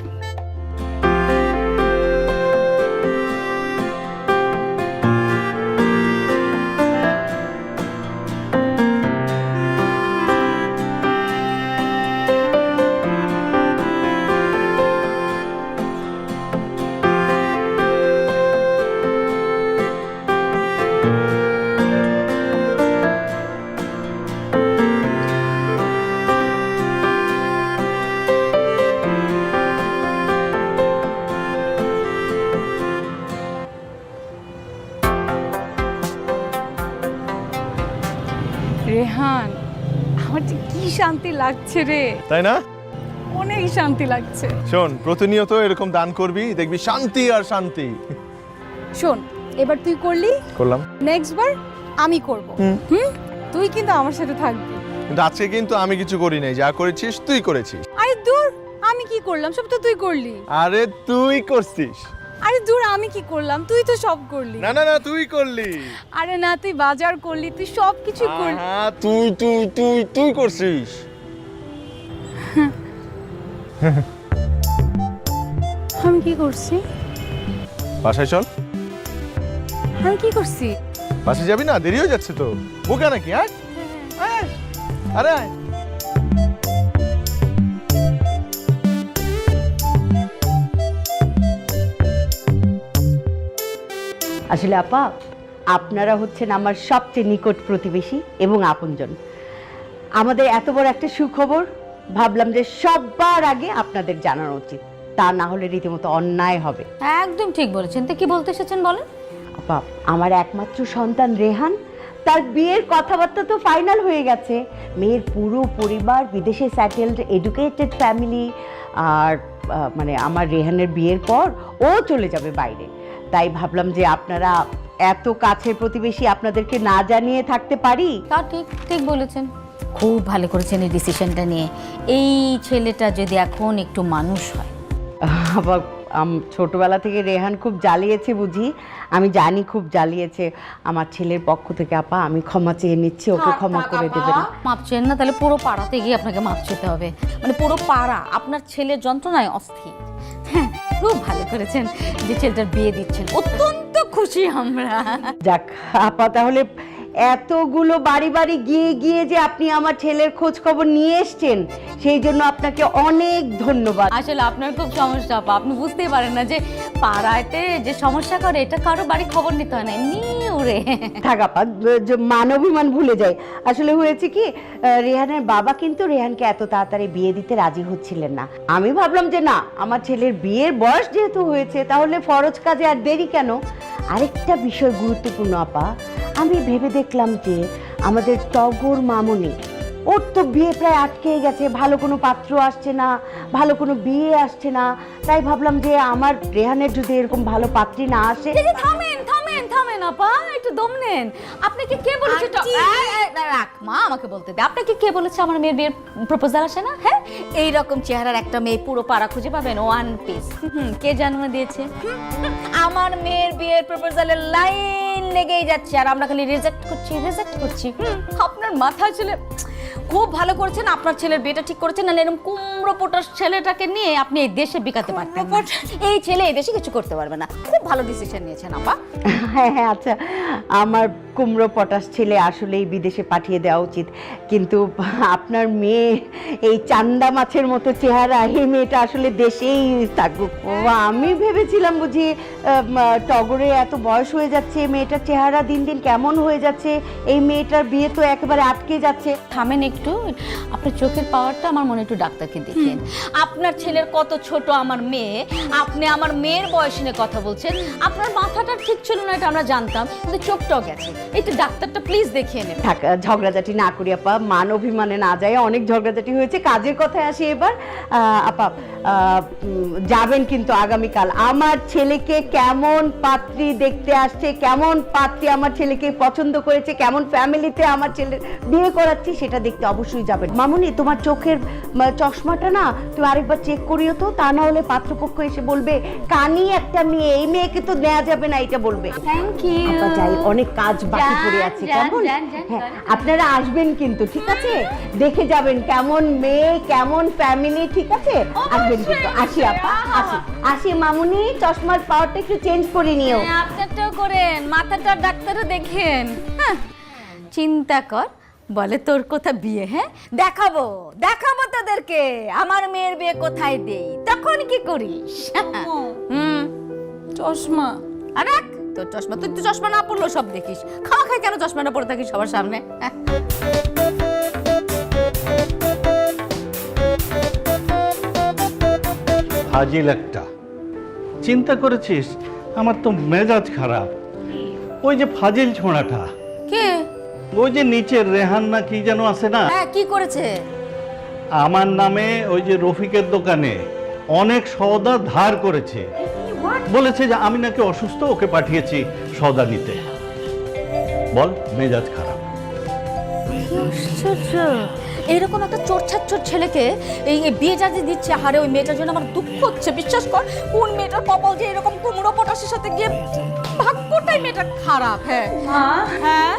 রেহান, আমার যে কি শান্তি লাগছে রে, তাই না? অনেক শান্তি লাগছে। শোন, প্রতিনিয়ত এরকম দান করবি, দেখবি শান্তি আর শান্তি। শোন, এবার তুই করলি, করলাম। নেক্সট বার আমি করব। তুই কিন্তু আমার সাথে থাকবি। কিন্তু আজকে কিন্তু আমি কিছু করি নাই, যা করেছিস তুই করেছিস। আরে দূর, আমি কি করলাম? সব তো তুই করলি। আরে তুই করছিস। আরে দূর, আমি কি করলাম? তুই তো সব করলি। না না না, তুই করলি। আরে না, তুই বাজার করলি, তুই সব কিছু করলি। হ্যাঁ, তুই তুই তুই তুই করছিস। আমি কি করছি? বাসায় চল। আমি কি করছি? বাসায় যাবি না? দেরি হয়ে যাচ্ছে তো। বোকা নাকি? আয় আয়, আরে আয়। আসলে আপা, আপনারা হচ্ছেন আমার সবচেয়ে নিকট প্রতিবেশী এবং আপনজন। আমাদের এত বড় একটা সুখবর ভাবলাম যে সবার আগে আপনাদের জানানো উচিত, তা না হলে রীতিমতো অন্যায় হবে। একদম ঠিক বলেছেন। তো কি বলতে এসেছেন বলেন? আপা, আমার একমাত্র সন্তান রেহান, তার বিয়ের কথাবার্তা তো ফাইনাল হয়ে গেছে। মেয়ের পুরো পরিবার বিদেশে সেটেলড, এডুকেটেড ফ্যামিলি। আর মানে আমার রেহানের বিয়ের পর ও চলে যাবে বাইরে। তাই ভাবলাম যে আপনারা এত কাছের প্রতিবেশী, আপনাদেরকে না জানিয়ে থাকতে পারি। তা ঠিক ঠিক বলেছেন, খুব ভালো করেছেন এই ডিসিশনটা নিয়ে। এই ছেলেটা যদি এখন একটু মানুষ হয়। আবার ছোটবেলা থেকে রেহান খুব জ্বালিয়েছে বুঝি, আমি জানি খুব জ্বালিয়েছে। আমার ছেলের পক্ষ থেকে আপা আমি ক্ষমা চেয়ে নিচ্ছি, ওকে ক্ষমা করে দেবেন। মাপ চেন না? তাহলে পুরো পাড়াতে গিয়ে আপনাকে মাপ চেতে হবে। মানে পুরো পাড়া আপনার ছেলের যন্ত্রণায় অস্থির। হ্যাঁ, খুব ভালো করেছেন যে ছেলেটার বিয়ে দিচ্ছেন, অত্যন্ত খুশি আমরা। যাক আপা, তাহলে এতগুলো বাড়ি বাড়ি গিয়ে গিয়ে যে আপনি আমার ছেলের খোঁজ খবর নিয়ে এসছেন, সেই জন্য আপনাকে অনেক ধন্যবাদ। আসলে আপনার খুব সমস্যা আপা, আপনি বুঝতেই পারেন না যে পাড়াতে যে সমস্যা করে এটা কারো বাড়ি খবর নিতে হয় না, এমনি উড়ে। থাক আপা, মান অভিমান ভুলে যাই। আসলে হয়েছে কি, রেহানের বাবা কিন্তু রেহানকে এত তাড়াতাড়ি বিয়ে দিতে রাজি হচ্ছিলেন না। আমি ভাবলাম যে না, আমার ছেলের বিয়ের বয়স যেহেতু হয়েছে, তাহলে ফরজ কাজে আর দেরি কেন। আরেকটা বিষয় গুরুত্বপূর্ণ আপা, আমি ভেবে দেখলাম যে আমাদের টগর মামনি, ওর তো বিয়ে প্রায় আটকে গেছে, ভালো কোনো পাত্র আসছে না, ভালো কোনো বিয়ে আসছে না। তাই ভাবলাম যে আমার রেহানের যদি এরকম ভালো পাত্রী না আসে। থামেন থামেন থামেন আপা, একটু দম নেন। আপনাকে কে বলেছে? রাখ মা, আমাকে বলতে দে। আপনাকে কে বলেছে আমার মেয়ের বিয়ের প্রপোজাল আসে না? হ্যাঁ, এইরকম চেহারার একটা মেয়ে পুরো পাড়া খুঁজে পাবেন ওয়ান পিস। কে জন্ম দিয়েছে? আমার মেয়ের বিয়ের প্রপোজালের লাইন লেগেই যাচ্ছে, আর আমরা খালি রিজেক্ট করছি। আপনার মাথা আসলে খুব ভালো করেছেন, আপনার ছেলের বিয়েটা ঠিক করেছেন, নাহলে এরকম কুমড়ো পটাশ ছেলেটাকে নিয়ে আপনি এই দেশে বিকাতে পারতেন না। এই ছেলে এই দেশে কিছু করতে পারবে না। খুব ভালো ডিসিশন নিয়েছেন আপা। হ্যাঁ হ্যাঁ, আচ্ছা, আমার কুমড়ো পটাশ ছেলে আসলেই বিদেশে পাঠিয়ে দেওয়া উচিত, কিন্তু আপনার মেয়ে এই চান্দা মাছের মতো চেহারা, এই মেয়েটা আসলে দেশেই থাকুক। আমি ভেবেছিলাম বুঝি টগরে এত বয়স হয়ে যাচ্ছে, মেয়েটার চেহারা দিন দিন কেমন হয়ে যাচ্ছে, এই মেয়েটার বিয়ে তো একেবারে আটকে যাচ্ছে। থামেন একটু, আপনার চোখের পাওয়ারটা আমার মনে একটু ডাক্তারকে দেখেন। আপনার ছেলের কত ছোট আমার মেয়ে, আপনি আমার মেয়ের বয়স নিয়ে কথা বলছেন। আপনার মাথাটা ঠিক ছিল না এটা আমরা জানতাম, কিন্তু চোখটাও গেছে। এই তো ডাক্তারটা প্লিজ দেখিয়ে নেবেন। থাক, ঝগড়াঝাটি না করি আপা, মান অভিমানে না যায়, অনেক ঝগড়াঝাটি হয়েছে, কাজের কথায় আসি এবার। আপা যাবেন কিন্তু আগামীকাল, আমার ছেলেকে কেমন পাত্রী দেখতে আসছে, কেমন পাত্রী আমার ছেলেকে পছন্দ করেছে, কেমন ফ্যামিলিতে আমার ছেলের বিয়ে করাচ্ছি সেটা দেখতে অবশ্যই যাবেন। মামুনি, তোমার চোখের চশমাটা না তুমি আরেকবার চেক করিও তো, তা না হলে পাত্রপক্ষ এসে বলবে কানি একটা মেয়ে, এই মেয়েকে তো নেওয়া যাবে না, এটা বলবে। Thank you. আপা যাই, অনেক কাজ বাকি পড়ে আছে, কেমন? হ্যাঁ, আপনারা আসবেন কিন্তু, ঠিক আছে? দেখে যাবেন কেমন মেয়ে, কেমন ফ্যামিলি, ঠিক আছে? আসবেন কিন্তু। আসি আপা, আসি আসি। মামুনি, চশমার পাওয়ারটা একটু চেঞ্জ করে নিও। আপনারটাও করেন, মাথাটা ডাক্তারও দেখেন। হ্যাঁ, চিন্তা কর, বলে তোর কোথা বিয়ে? হ্যাঁ, দেখাবো দেখাবো তোদেরকে আমার মেয়ের বিয়ে কোথায় দেই, তখন কি করিস? চশমা আর রাখ তোর চশমা, তুই তো চশমা না পড়লেও সব দেখিস। খাওয়া খাই কেন চশমাটা পরে থাকিস সবার সামনে? ফাজিল একটা। চিন্তা করেছিস আমার তো মেজাজ খারাপ। ওই যে ফাজিল ছোঁড়াটা, কে? ওই যে নিচের রেহান না কি যেন আছে না, হ্যাঁ, কি করেছে? আমার নামে ওই যে রফিকের দোকানে অনেক সওদা ধার করেছে। বলেছে যে আমি নাকি অসুস্থ, ওকে পাঠিয়েছি সওদা নিতে। বল, মেজাজ খারাপ। এরকম একটা চোরছাচ্চোর ছেলেকে এই বিয়ে যা যে দিচ্ছে, হারে ওই মেয়েটার জন্য আমার দুঃখ হচ্ছে। বিশ্বাস কর, কোন মেয়েটার কপাল যে এরকম কুমড়ো পটাশের সাথে গিয়ে, ভাগ্যটাই মেয়েটা খারাপ। হ্যাঁ হ্যাঁ,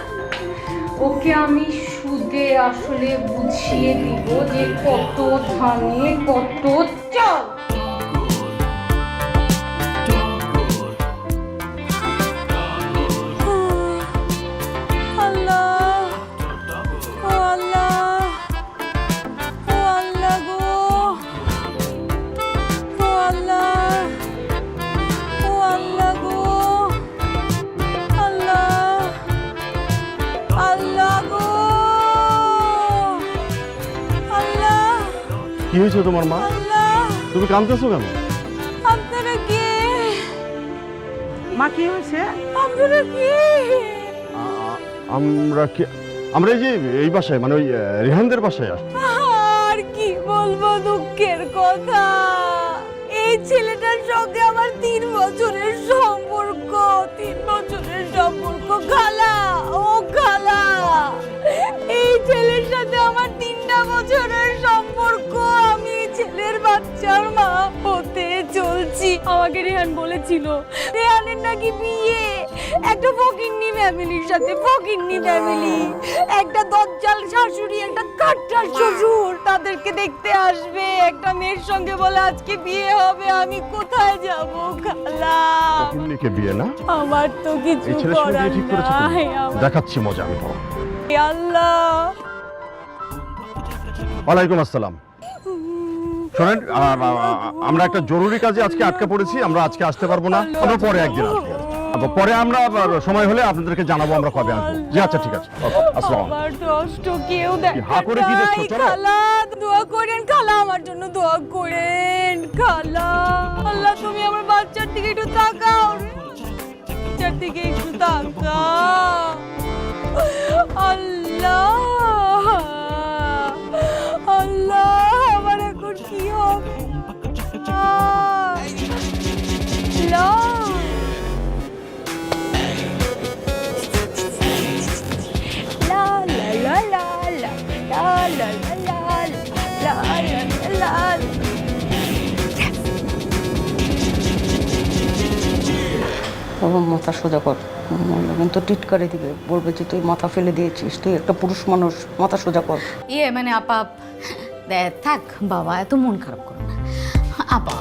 ওকে আমি সুদে আসলে বুঝিয়ে দিব যে কত ধানে কত চাল। কি হয়েছে তোমার মা? তুমি কাঁদতেছো কেন? আপনারা কে? মা, কি হয়েছে? আপনারা কে? আমরা এই যে এই বাসায়, মানে ওই রেহানদের বাসায় আসছি। আর কি বলবো দুঃখের কথা, এই ছেলেটার সঙ্গে আমার 3 বছরের সম্পর্ক। 3 বছরের সম্পর্ক। খালা, ও খালা, এই ছেলের সাথে আমার 3টা বছরের সম্পর্ক। আমি ছেলের বাচ্চার মা হতে চলছি। আমাকে রেহান বলেছিল রেহানের নাকি বিয়ে একটা ফকিন্নি ফ্যামিলির সাথে। ফকিন্নি ফ্যামিলি, একটা দজ্জাল শাশুড়ি, একটা কাট্টা শ্বশুর তাদেরকে দেখতে আসবে। একটা মেয়ের সঙ্গে বলে আজকে বিয়ে হবে। আমি কোথায় যাব খালা? ফকিন্নিকে বিয়ে না? আমার তো কিছু এই ছেলের সঙ্গে করার বিয়ে ঠিক করেছো তুমি? নাই। দেখাচ্ছি মজা আমি তোমাকে। আল্লাহ। ওয়ালাইকুম আসসালাম। শোনেন, আমরা একটা জরুরি কাজে আজকে আটকে পড়েছি, আমরা আজকে আসতে পারবো না, আমরা পরে একদিন আসবো। পরে আমরা সময় হলে আপনাদেরকে জানাবো আমরা কবে আসবো। জি আচ্ছা, ঠিক আছে, আসসালাম। আমার কষ্ট কেউ হা করে কি দেখছো? চলো। খালা, দোয়া করেন খালা, আমার জন্য দোয়া করেন খালা। আল্লাহ, তুমি আমার বাচ্চার দিকে একটু তাকাও, বাচ্চার দিকে একটু তাকাও। আল্লাহ, আল্লাহ, আমার এখন কি হবে? আল্লাহ, la la la la la la la la la la la la. মাথা সোজা কর, কিন্তু টিটকারি দিবে, বলবে যে তুই মাথা ফেলে দিয়েছিস, তুই একটা পুরুষ মানুষ, মাথা সোজা কর। ইয়ে মানে আপা, থাক বাবা, এত মন খারাপ করো না। আপা,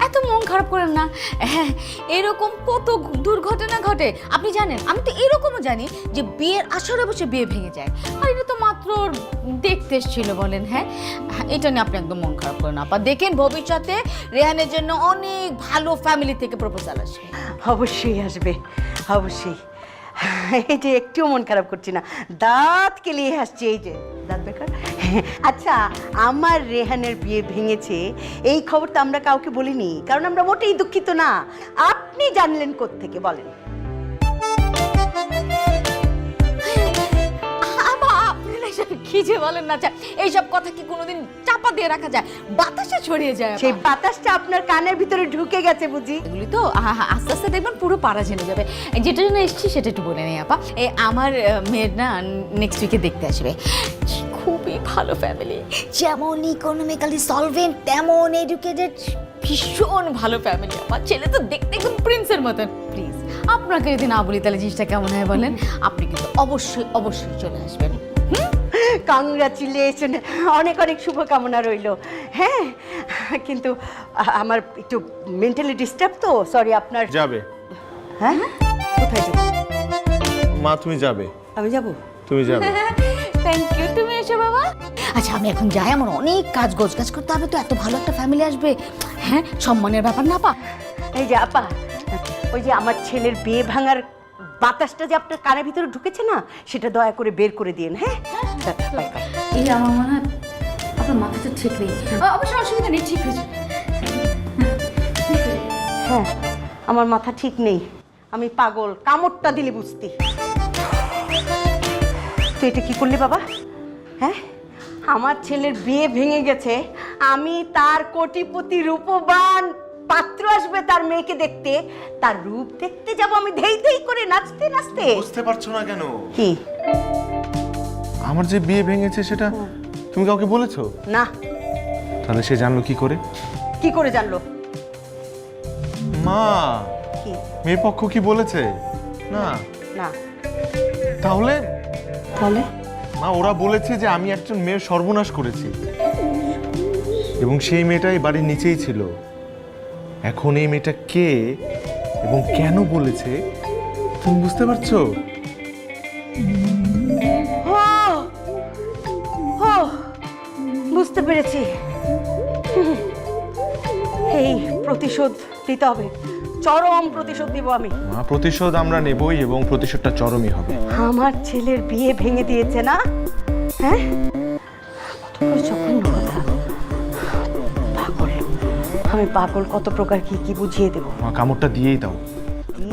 এত এত মন খারাপ করেন না। হ্যাঁ, এরকম কত দুর্ঘটনা ঘটে আপনি জানেন। আমি তো এরকমও জানি যে বিয়ের আসরে বসে বিয়ে ভেঙে যায়। আর এটা তো মাত্র দেখতে এসেছিল বলেন। হ্যাঁ, এটা নিয়ে আপনি একদম মন খারাপ করেন আপা। দেখেন ভবিষ্যতে রেহানের জন্য অনেক ভালো ফ্যামিলি থেকে প্রপোজাল আসবে। অবশ্যই আসবে, অবশ্যই। এই যে একটুও মন খারাপ করছি না, দাঁত কেলিয়ে হাসছি। এই যে দাঁত বেকার। আচ্ছা, আমার রেহানের বিয়ে ভেঙেছে এই খবর তো আমরা কাউকে বলিনি, কারণ আমরা মোটেই দুঃখিত না। আপনি জানলেন কোত্থেকে বলেন? কি যে বলেন না, এইসব কথা কি কোনোদিন চাপা দিয়ে রাখা যায়? বাতাসে ছড়িয়ে যায়। সেই বাতাসটা আপনার কানের ভিতরে ঢুকে গেছে বুঝি? এগুলি তো আস্তে আস্তে দেখবেন পুরো পাড়া জেনে যাবে। যেটা জন্য এসেছি সেটা একটু বলে নেই আপা। আমার মেয়ের না নেক্সট উইকে দেখতে আসবে। খুবই ভালো ফ্যামিলি, যেমন ইকোনমিক্যালি সলভেন্ট তেমন এডুকেটেড, ভীষণ ভালো ফ্যামিলি। আমার ছেলে তো দেখতে একদম প্রিন্সের মতন। প্লিজ আপনাকে যদি না বলি তাহলে জিনিসটা কেমন হয় বলেন? আপনি কিন্তু অবশ্যই অবশ্যই চলে আসবেন। কংগ্রাচুলেশন, অনেক অনেক শুভকামনা রইল। হ্যাঁ, কিন্তু আমার একটু মেন্টালি ডিস্টার্ব তো, সরি। আপনার যাবে? হ্যাঁ, কোথায় যাবো? মা তুমি যাবে? আমি যাব? তুমি যাবে? থ্যাংক ইউ, তুমি এসো বাবা। আচ্ছা আমি এখন যাই, আমার অনেক কাজ গোছগাছ করতে হবে তো। এত ভালো একটা ফ্যামিলি আসবে, হ্যাঁ সম্মানের ব্যাপার না আপা? এই যে আপা, ওই যে আমার ছেলের বিয়ে ভাঙার বাতাসটা যে আপনার কানের ভিতরে ঢুকেছে না, সেটা দয়া করে বের করে দিন। হ্যাঁ, বাই বাই। এই আমার মনে হয় আপনার মাথাটা ঠিক নেই। অবশ্য অসুবিধা নেই, ঠিক হয়েছে। হ্যাঁ, আমার মাথা ঠিক নেই, আমি পাগল। কামড়টা দিলে বুঝতি। তুই এটা কি করলি বাবা? হ্যাঁ, আমার ছেলের বিয়ে ভেঙে গেছে, আমি তার কোটিপতি রূপবান পাত্র আসবে তার মেয়েকে দেখতে, তার রূপ দেখতে যাব আমি ধেই ধেই করে নাচতে নাচতে। বুঝতে পারছো না কেন? কি? আমার যে বিয়ে ভেঙেছে সেটা তুমি কাউকে বলেছো? না। তাহলে সে জানলো কি করে? কি করে জানলো? মা, কি? মেয়ে পক্ষ কি বলেছে? না। না। তাহলে তাহলে মা, ওরা বলেছে যে আমি একজন মেয়ের সর্বনাশ করেছি, এবং সেই মেয়েটাই বাড়ির নিচেই ছিল। এখন এই মেয়েটা কে এবং কেন বলেছে তুমি বুঝতে পারছো? বুঝতে পেরেছি। এই প্রতিশোধ দিতে হবে, চরম প্রতিশোধ দিব আমি। মা, প্রতিশোধ আমরা নেবই এবং প্রতিশোধটা চরমই হবে। আমার ছেলের বিয়ে ভেঙে দিয়েছে না? হ্যাঁ, কত বড় জঘন্য কথা। পাগল, আমি পাগল। কত প্রকার কি কি বুঝিয়ে দেব। মা, কামড়টা দিয়েই দাও।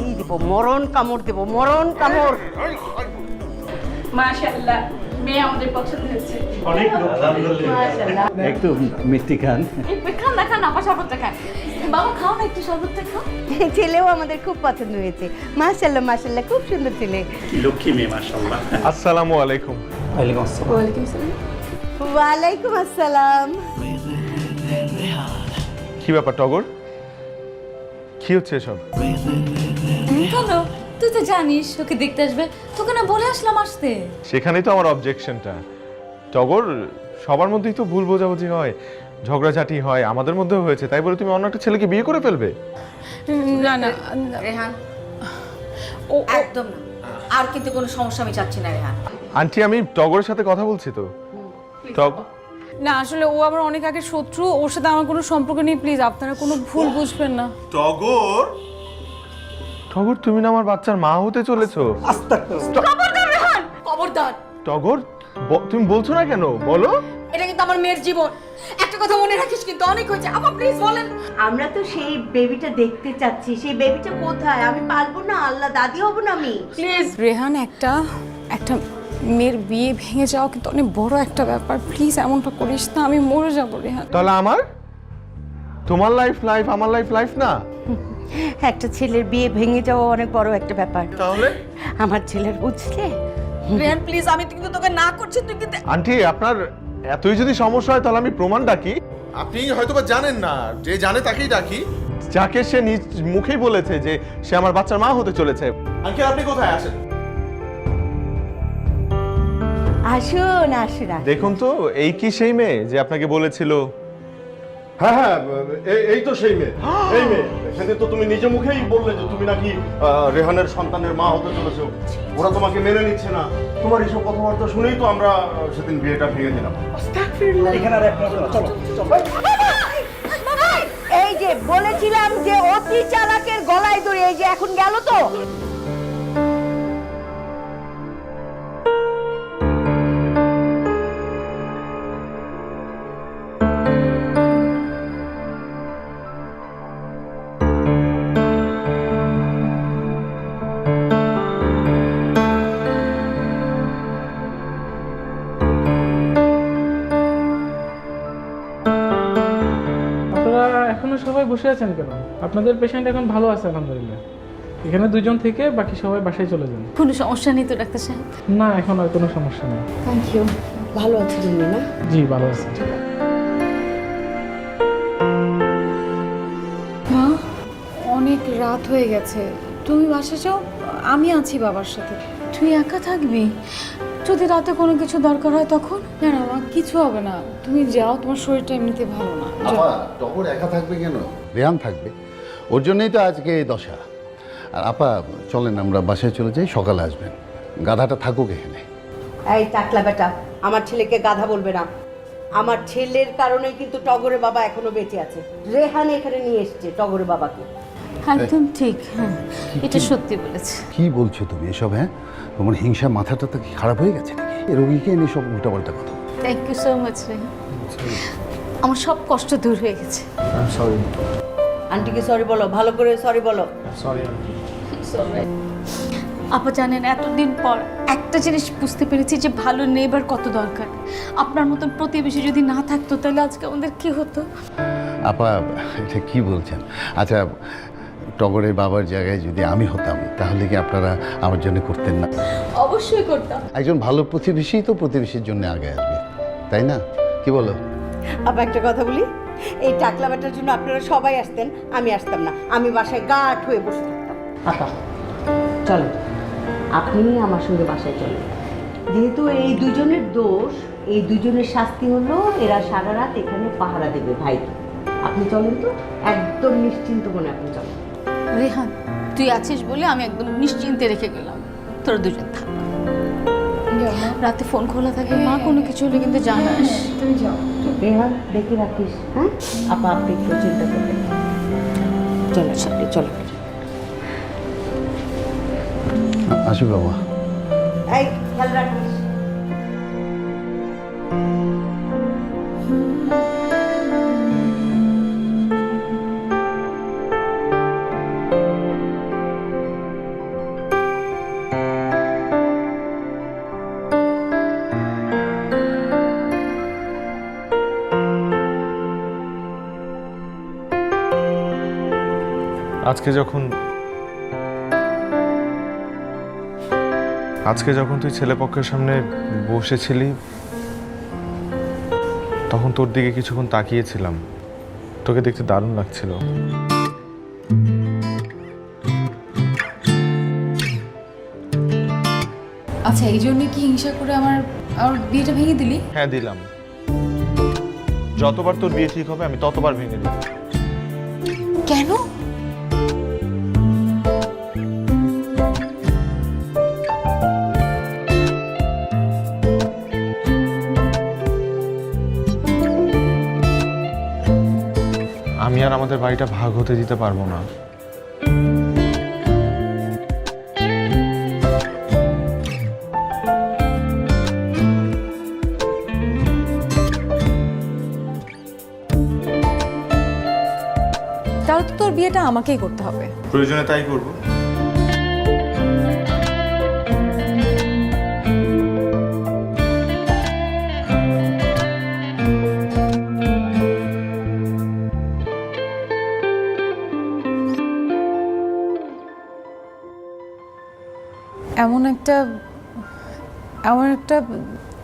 এই দেব, মরণ কামড় দেব, মরণ কামড়। মাশাআল্লাহ, মেয়ে আমাদের পছন্দ হয়েছে। অনেক একটু মিষ্টি খান। খান না, খান আপা, শরবতটা খান। বাবা খাও না, একটু শরবতটা খাও। ছেলেও আমাদের খুব পছন্দ হয়েছে। মাশাআল্লাহ মাশাআল্লাহ, খুব সুন্দর ছেলে। লক্ষ্মী মেয়ে মাশাআল্লাহ। আসসালামু আলাইকুম। ওয়ালাইকুম আসসালাম। ওয়ালাইকুম আসসালাম। কি ব্যাপার টগর, কি হচ্ছে এসব? কেন? তুই তো জানিস ওকে দেখতে আসবে, তোকে না বলে আসলাম আসতে। সেখানেই তো আমার অবজেকশনটা। টগর, সবার মধ্যেই তো ভুল বোঝাবুঝি হয়, ঝগড়াঝাটি হয়, আমাদের মধ্যেও হয়েছে, তাই বলে তুমি অন্য একটা ছেলেকে বিয়ে করে ফেলবে? না না রেহান, ও একদম না। আর কিন্তু কোনো সমস্যা আমি চাচ্ছি না রেহান। আন্টি, আমি টগরের সাথে কথা বলছি তো। না, আসলে ও আমার অনেক আগে শত্রু, ওর সাথে আমার কোনো সম্পর্ক নেই। প্লিজ আপনারা কোনো ভুল বুঝবেন না। টগর, টগর, তুমি না আমার বাচ্চার মা হতে চলেছো। খবরদার রেহান, খবরদার। টগর, তুমি বলছো না কেন? বলো। এটা কিন্তু আমার মেয়ের জীবন, একটা কথা মনে রাখিস কিন্তু। অনেক হয়েছে আপা, প্লিজ বলেন। আমরা তো সেই বেবিটা দেখতে চাচ্ছি। সেই বেবিটা কোথায়? আমি পারবো না, আল্লাহ, দাদি হব না আমি। প্লিজ রেহান, একটা মেয়ের বিয়ে ভেঙে যাওয়া কিন্তু অনেক বড় একটা ব্যাপার। প্লিজ এমনটা করিস না, আমি মরে যাবো রেহান। তাহলে তোমার লাইফ আমার লাইফ না? একটা ছেলের বিয়ে ভেঙে যাওয়া অনেক বড় একটা ব্যাপার। তাহলে আমার ছেলের, বুঝলে? রেহান প্লিজ, আমি কিন্তু তোকে না করছি, তুই কিন্তু। আন্টি, আপনার এতই যদি সমস্যা হয় তাহলে আমি প্রমাণ ডাকি। আপনি হয়তোবা জানেন না, যে জানে তাকেই ডাকি। যাকে সে নিজ মুখেই বলেছে যে সে আমার বাচ্চার মা হতে চলেছে। আঙ্কেল, আপনি কোথায় আছেন? আসুন আসুন আসুন। দেখুন তো, এই কি সেই মেয়ে যে আপনাকে বলেছিল হ্যাঁ হ্যাঁ, এই তো সেই মেয়ে, এই মেয়ে। সেদিন তো তুমি নিজে মুখেই বললে যে তুমি নাকি রেহানের সন্তানের মা হতে চলেছো, ওরা তোমাকে মেনে নিচ্ছে না। তোমার এইসব কথাবার্তা শুনেই তো আমরা সেদিন বিয়েটা ভেঙে দিলাম। এখানে আর এক মিনিট না, চলো চলো। এই যে বলেছিলাম যে অতি চালাকের গলায় ধরে, এই যে এখন গেল তো। আপনারা এখনো সবাই বসে আছেন কেন? আপনাদের পেশেন্ট এখন ভালো আছে আলহামদুলিল্লাহ। এখানে দুজন থেকে বাকি সবাই বাসায় চলে যান। কোনো সমস্যা নেই তো ডাক্তার সাহেব? না, এখন আর কোনো সমস্যা নেই। Thank you. ভালো আছি তুমি না? জি ভালো আছে। মা, অনেক রাত হয়ে গেছে, তুমি বাসা যাও, আমি আছি বাবার সাথে। তুই একা থাকবি? যদি রাতে কোনো কিছু দরকার হয় তখন? না না মা, কিছু হবে না, তুমি যাও, তোমার শরীরটা এমনিতে ভালো না। আপা, টগর একা থাকবে কেন? রেহান থাকবে, ওর জন্যই তো আজকে এই দশা। আর আপা চলেন আমরা বাসায় চলে যাই, সকালে আসবেন। গাধাটা থাকুক এখানে। এই টাকলা বেটা, আমার ছেলেকে গাধা বলবে না। আমার ছেলের কারণে কিন্তু টগরের বাবা এখনো বেঁচে আছে। রেহান এখানে নিয়ে এসেছে টগরের বাবাকে। একদম ঠিক, হ্যাঁ এটা সত্যি বলেছে। কি বলছো তুমি এসব? হ্যাঁ, তোমার হিংসা মাথাটা তো কি খারাপ হয়ে গেছে নাকি? এই রোগীকে এনে সব উল্টাপাল্টা কথা। থ্যাংক ইউ সো মাচ রে, আমার সব কষ্ট দূর হয়ে গেছে। সরি। আন্টিকে সরি বলো, ভালো করে সরি বলো। সরি। আপা জানেন, এতদিন পর একটা জিনিস বুঝতে পেরেছি যে ভালো নেবার কত দরকার। আপনার মতন প্রতিবেশী যদি না থাকতো তাহলে আজকে আমাদের কি হতো? আপা এটা কি বলছেন? আচ্ছা, টগরের বাবার জায়গায় যদি আমি হতাম তাহলে কি আপনারা আমার জন্য করতেন না? অবশ্যই করতাম। একজন ভালো প্রতিবেশী তো প্রতিবেশীর জন্য আগে আসবে, তাই না? কি বলো? আবার একটা কথা বলি, এই টাকলা বেটার জন্য আপনারা সবাই আসতেন, আমি আসতাম না। আমি বাসায় গাঢ় হয়ে বসে থাকতাম। আপা চলো, আপনি আমার সঙ্গে বাসায় চলেন। যেহেতু এই দুজনের দোষ, এই দুজনের শাস্তি হলো এরা সারা রাত এখানে পাহারা দেবে ভাইকে। আপনি চলেন তো, একদম নিশ্চিন্ত মনে আপনি চলেন। রেহান, তুই আছিস বলে আমি একদম নিশ্চিন্তে রেখে গেলাম। তোরা দুজন থাক, রাতে ফোন খোলা থাকে, মা কোনো কিছু হলে কিন্তু জানাস। তুমি যাও। রেহান দেখে রাখিস, হ্যাঁ? আপা আপনি একটু চিন্তা করবেন। চলো আপনি চলো। আসি বাবা। এই খেয়াল রাখিস। আজকে যখন তুই ছেলেপক্ষের সামনে বসেছিলি তখন তোর দিকে কিছুক্ষণ তাকিয়েছিলাম। তোকে দেখতে দারুণ লাগছিল। আচ্ছা, এই জন্য কি হিংসা করে আমার বিয়েটা ভেঙে দিলি? হ্যাঁ দিলাম। যতবার তোর বিয়ে ঠিক হবে আমি ততবার ভেঙে দিই। কেন? আমি আর আমাদের বাড়িটা ভাগ হতে দিতে পারবো না। তাহলে তো তোর বিয়েটা আমাকেই করতে হবে। প্রয়োজনে তাই করবো।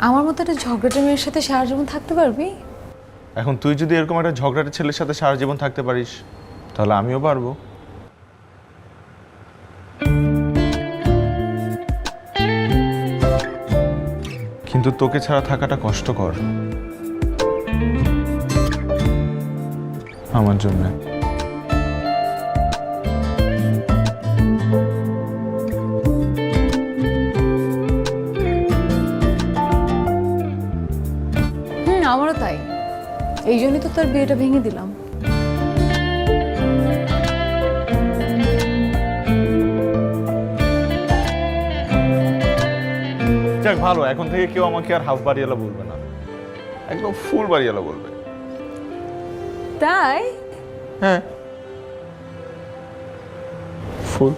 আমার মতো একটা ঝগড়াটা মেয়ের সাথে সারা জীবন থাকতে পারবি? এখন তুই যদি এরকম একটা ঝগড়াটে ছেলের সাথে সারা জীবন থাকতে পারিস তাহলে আমিও পারবো। কিন্তু তোকে ছাড়া থাকাটা কষ্টকর। আমার জন্য। আমারও তাই, এই জন্যই তো তোর বিয়েটা ভেঙে দিলাম। যাক ভালো, এখন থেকে কেউ আমাকে আর হাফ বাড়িওয়ালা বলবে না, একদম ফুল বাড়িওয়ালা বলবে। তাই? হ্যাঁ, ফুল।